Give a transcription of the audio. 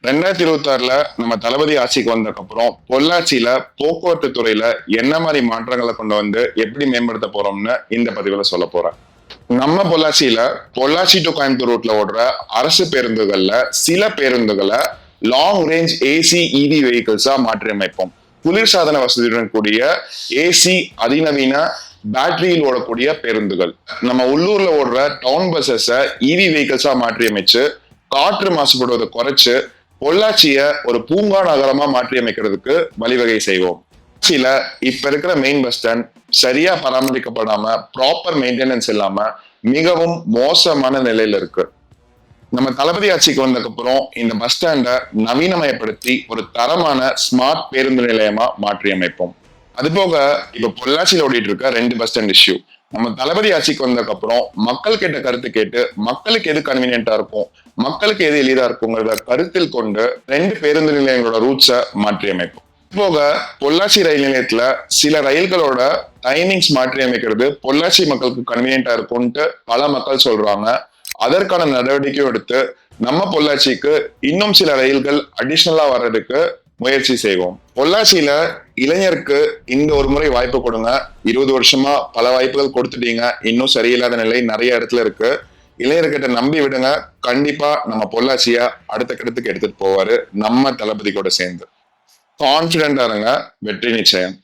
2026 நம்ம தளபதி ஆட்சிக்கு வந்ததுக்கு அப்புறம் பொள்ளாச்சியில போக்குவரத்து துறையில என்ன மாதிரி மாற்றங்களை கொண்டு வந்து எப்படி மேம்படுத்த போறோம்னு இந்த பதிவுல சொல்ல போறேன். நம்ம பொள்ளாச்சி டு கோயம்புத்தூர் ரூட்ல ஓடுற அரசு பேருந்துகள்ல சில பேருந்துகளை லாங் ரேஞ்ச் ஏசி இவி வெஹிக்கிள்ஸா மாற்றி அமைப்போம். குளிர்சாதன வசதியுடன் கூடிய ஏசி அதிநவீன பேட்டரியில் ஓடக்கூடிய பேருந்துகள். நம்ம உள்ளூர்ல ஓடுற டவுன் பஸ்ஸஸ இவி வெஹிக்கிள்ஸா மாற்றி அமைச்சு காற்று மாசுபடுவதை குறைச்சு பொள்ளாச்சிய ஒரு பூங்கா நகரமா மாற்றி அமைக்கிறதுக்கு வழிவகை செய்வோம். பொள்ளாச்சியில இப்ப இருக்கிற மெயின் பஸ் ஸ்டாண்ட் சரியா பராமரிக்கப்படாம ப்ராப்பர் மெயின்டெனன்ஸ் இல்லாம மிகவும் மோசமான நிலையில இருக்கு. நம்ம தளபதி ஆட்சிக்கு வந்ததுக்கு அப்புறம் இந்த பஸ் ஸ்டாண்டை நவீனமயப்படுத்தி ஒரு தரமான ஸ்மார்ட் பேருந்து நிலையமா மாற்றி அமைப்போம். அது போக இப்ப பொள்ளாச்சியில ஓடிட்டு இருக்க 2 பஸ் ஸ்டாண்ட் இஷ்யூ நம்ம தளபதி ஆட்சிக்கு வந்ததுக்கு அப்புறம் மக்கள் கேட்ட கருத்து கேட்டு மக்களுக்கு எது கன்வீனியன்டா இருக்கும், மக்களுக்கு எது எளிதா இருக்குங்கிறத கருத்தில் கொண்டு 2 பேருந்து நிலையங்களோட ரூட்ஸை மாற்றி அமைப்போம். போக பொள்ளாச்சி ரயில் நிலையத்துல சில ரயில்களோட டைமிங்ஸ் மாற்றி அமைக்கிறது பொள்ளாச்சி மக்களுக்கு கன்வீனியன்டா இருக்கும்ட்டு பல மக்கள் சொல்றாங்க. அதற்கான நடவடிக்கையும் எடுத்து நம்ம பொள்ளாச்சிக்கு இன்னும் சில ரயில்கள் அடிஷனலா வர்றதுக்கு முயற்சி செய்வோம். பொள்ளாச்சியில இளைஞருக்கு இந்த ஒரு முறை வாய்ப்பு கொடுங்க. 20 வருஷமா பல வாய்ப்புகள் கொடுத்துட்டீங்க, இன்னும் சரியில்லாத நிலை நிறைய இடத்துல இருக்கு. இளைஞர்கிட்ட நம்பி விடுங்க. கண்டிப்பா நம்ம பொள்ளாச்சிய அடுத்த கட்டத்துக்கு எடுத்துட்டு போவாரு நம்ம தளபதி கூட சேர்ந்து. கான்பிடண்டா இருங்க, வெற்றி நிச்சயம்.